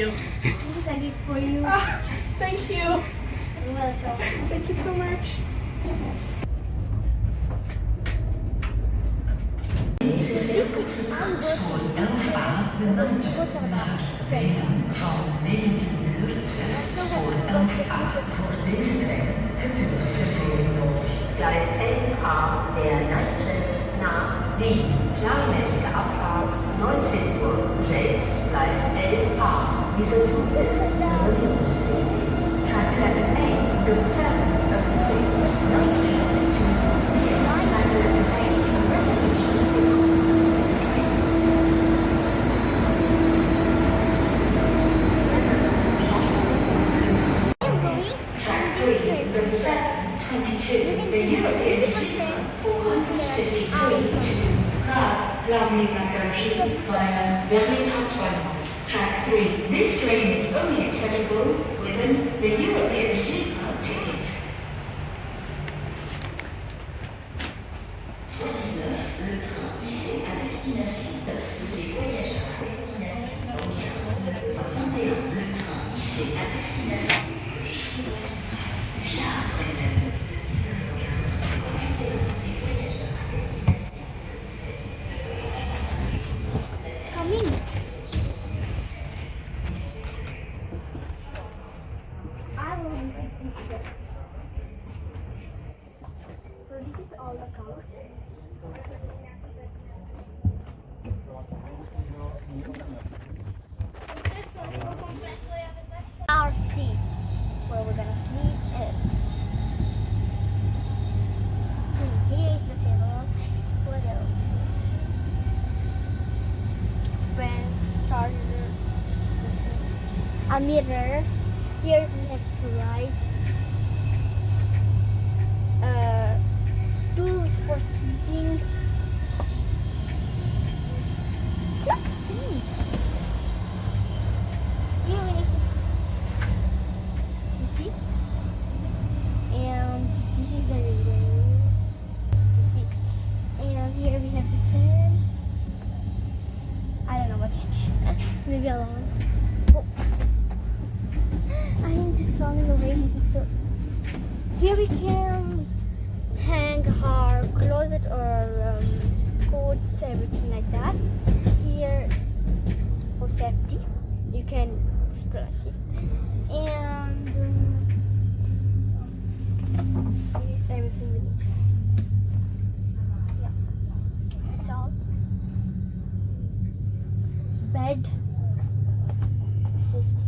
you. This is a gift for you. Thank you. You're welcome. Thank you so much. Deze cirkelspoor 11a bemand naar Wenen van 19 uur 6 spoor 11a. Voor deze trein hebt u een reservering nodig. Gleis 11a der Night nach Wien. Planmäßige Abfahrt 19 Uhr 6, Gleis 11a. Dieser Zug ist reservierungspflichtig. Track 11a, the 706, night train to Wien. Track 11a, reservation is on. The European sleeper 453 to Prague, Glavny via Berlin Hauptbahnhof. Track 3. This train is only accessible within the European sleeper ticket. Le train ici à destination. Les voyageurs à destination. 21. Le train ici à destination. Come in. I will visit this way. So this is all the couch. Our seat where we're gonna sleep is here is the table. What else? Pen, charger, a mirror. Here we have to write. Tools for sleeping. It's like the same. Here we need to. You see? And this is the reader. You see? And here we have the fan. I don't know what it is. It's maybe a lamp. Oh. I am just falling away. This is so. Here we can hang our closet or coats, everything like that. Here for safety, you can splash it. And this is everything we need. Yeah, that's all. Bed, safety.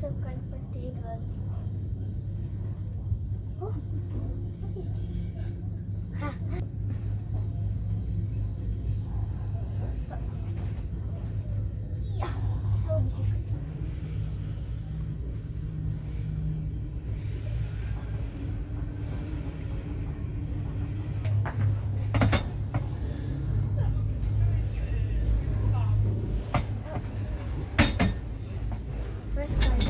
So comfortable. Oh, what is this? Yeah, so beautiful. First time.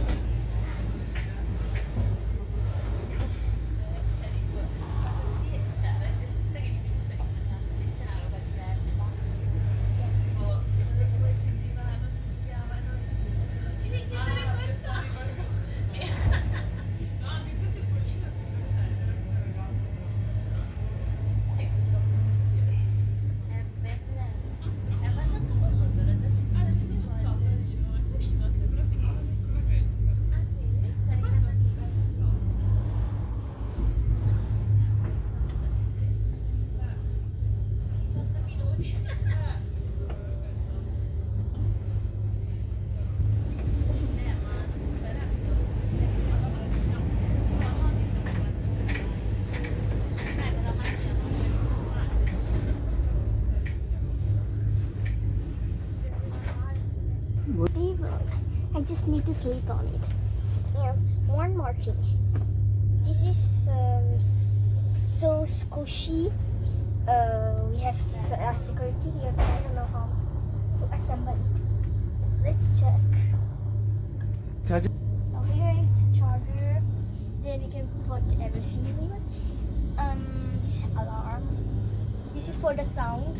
Table. I just need to sleep on it. And one more thing. This is so squishy. We have security here, but I don't know how to assemble it. Let's check. Charger. So here is the charger. Then we can put everything in. This alarm. This is for the sound.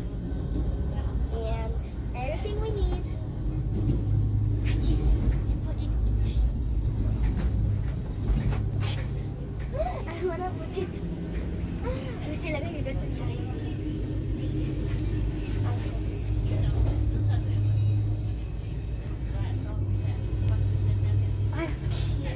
And everything we need. Yes, you put it in. I wanna put it. Mesti lagi kita cari. I'm scared.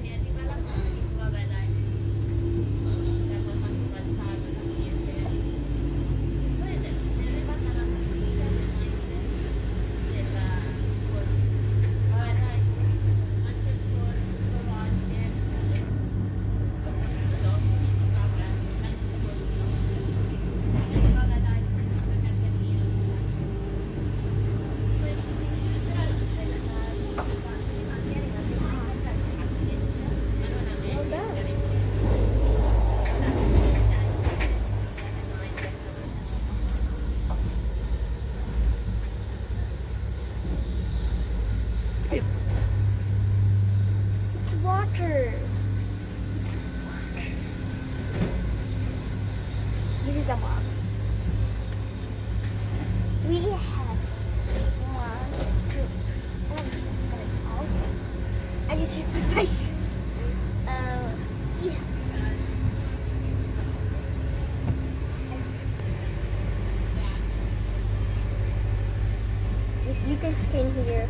It's water. It's water. This is the mark. We have 1, 2, 3. Oh, that's gonna be awesome. I just repeat my shoes. Yeah. You can scan here.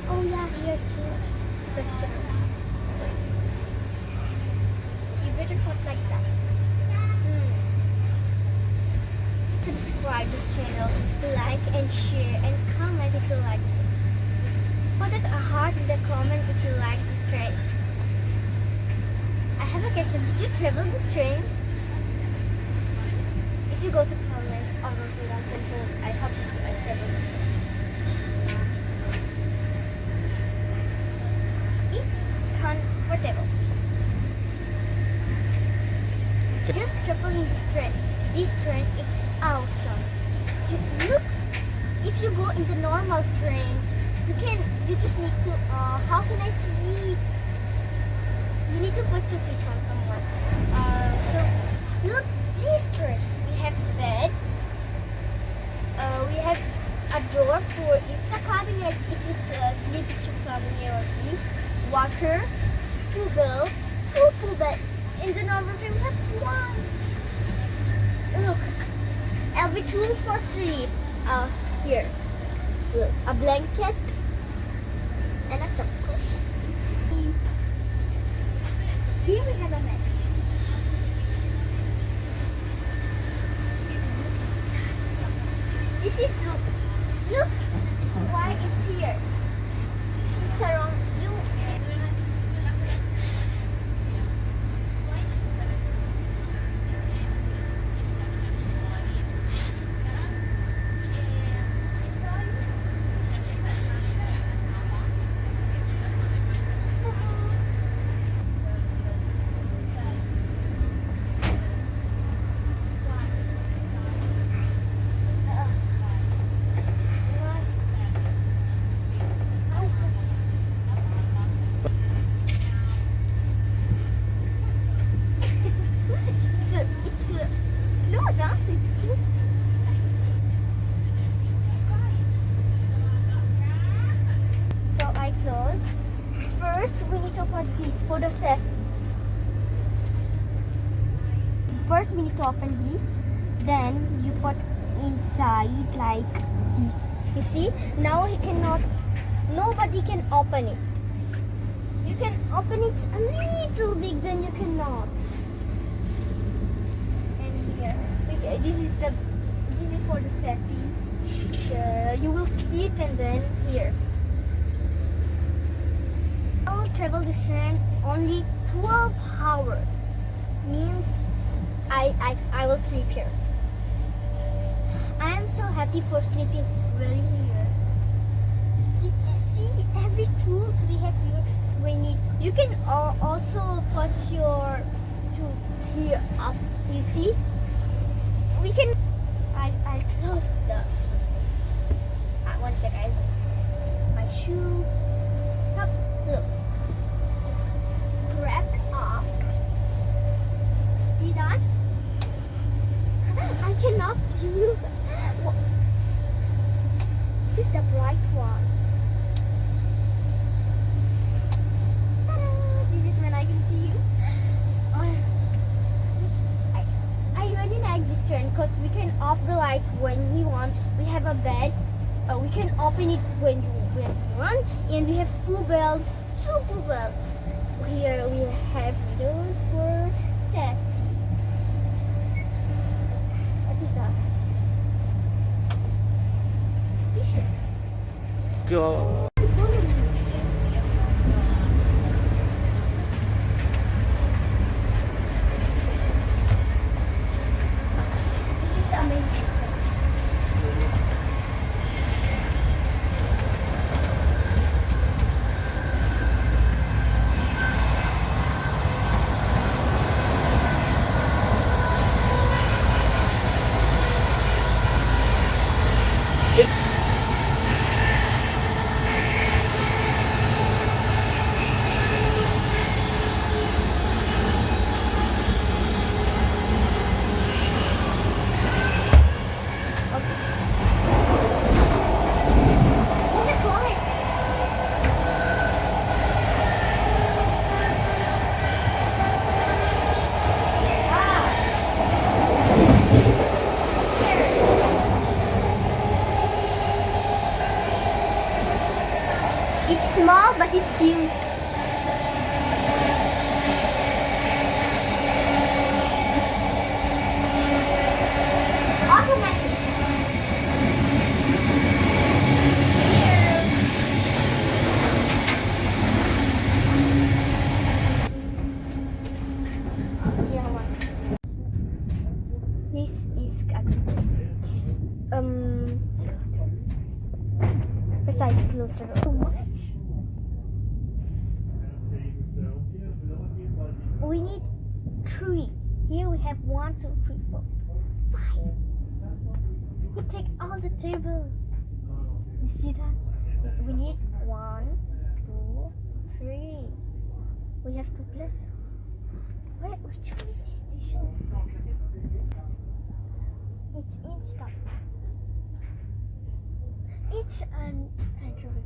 Oh yeah, here too. Subscribe. You better talk like that. Subscribe this channel, like and share and comment if you like it. Put it a heart in the comment if you like this train. I have a question. Did you travel this train? If you go to Poland or Rotterdam, I hope you travel this train. It's comfortable. Just traveling this train. This train, it's awesome. Look, if you go in the normal train, you just need to, how can I sleep? You need to put your feet on somewhere. So, look, this train. We have bed. We have a drawer for, it's a cabinet if you sleep with your family or things. Water, tube, soup, bed. In the normal train, we have one. Look, every tool for sleep. Here. Look, a blanket and a stuffed cushion. Here we have a mat. This is look why it's here. It's around you. For the set. First we need to open this, then you put inside like this. You see, now nobody can open it. You can open it a little big, then you cannot. And here, this is for the safety. You will sleep and then here. I will travel this train only 12 hours. Means I will sleep here. I am so happy for sleeping really here. Did you see every tools we have here? We need. You can also put your tools here up. You see? We can. I'll close the. One second. My shoe. Up. Look. Just grab up. See that? I cannot see you. off the light when we want. We have a bed. We can open it when we want, and we have two belts. Here we have windows for safety. What is that? Suspicious. Go. This is amazing. It's a toilet. It's small, but it's cute. Automatic. This is beside closer. Too much. We need 3. Here we have 1, 2, 3, 4, 5. We take all the table. You see that? We need 1, 2, 3. We have 2 plus. Where? Which one is this station? It's in stop. It's an Antwerp.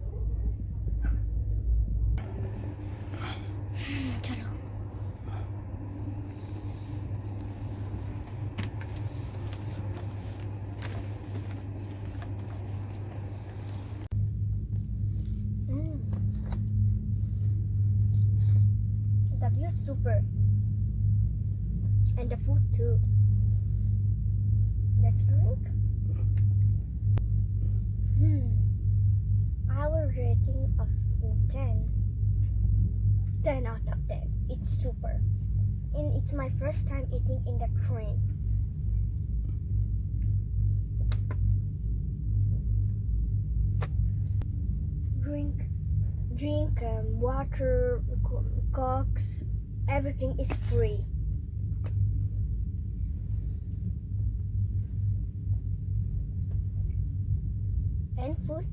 चलो. The view is super, and the food too. Let's drink. Our rating of 10 out of 10. It's super, and it's my first time eating in the train. Drink water, cokes, everything is free. And food.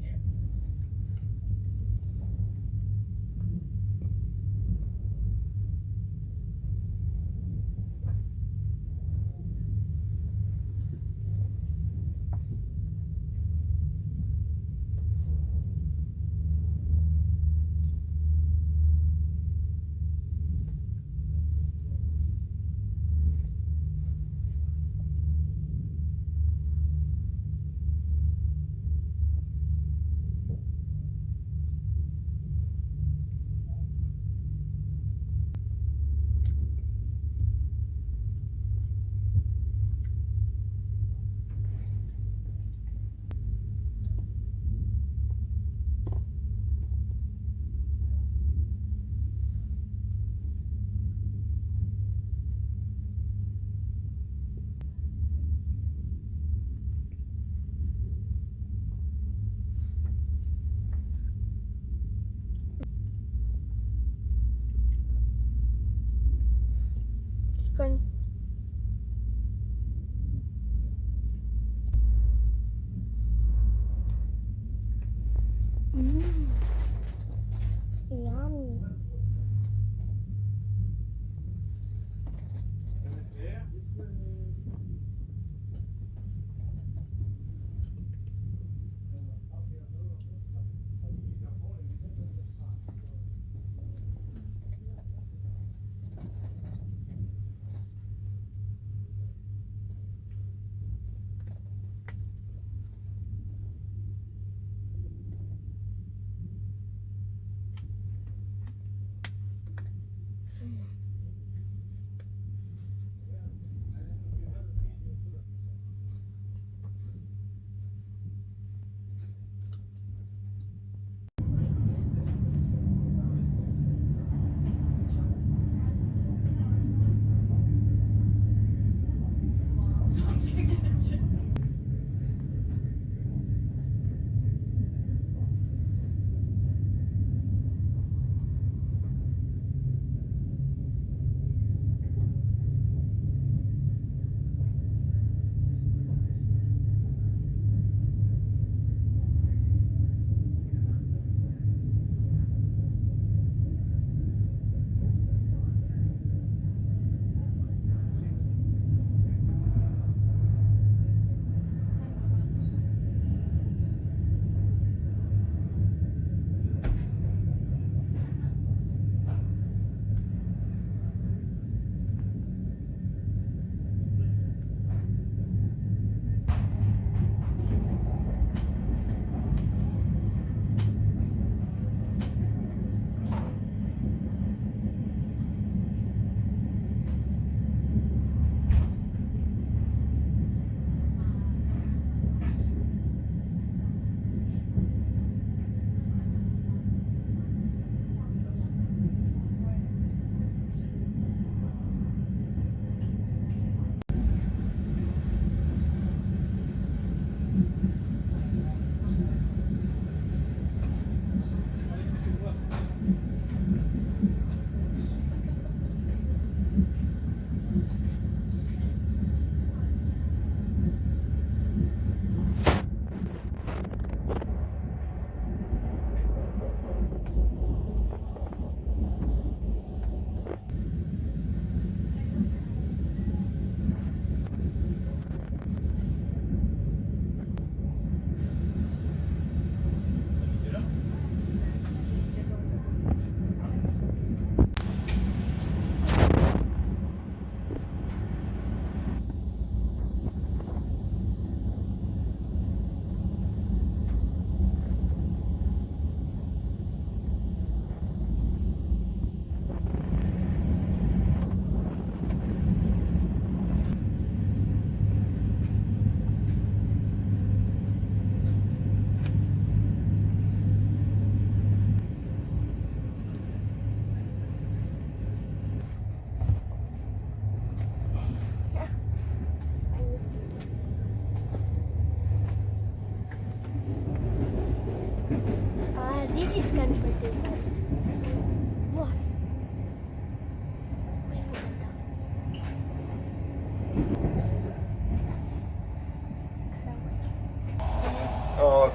Chicken. Yummy.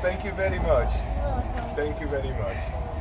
thank you very much. Welcome. Thank you very much.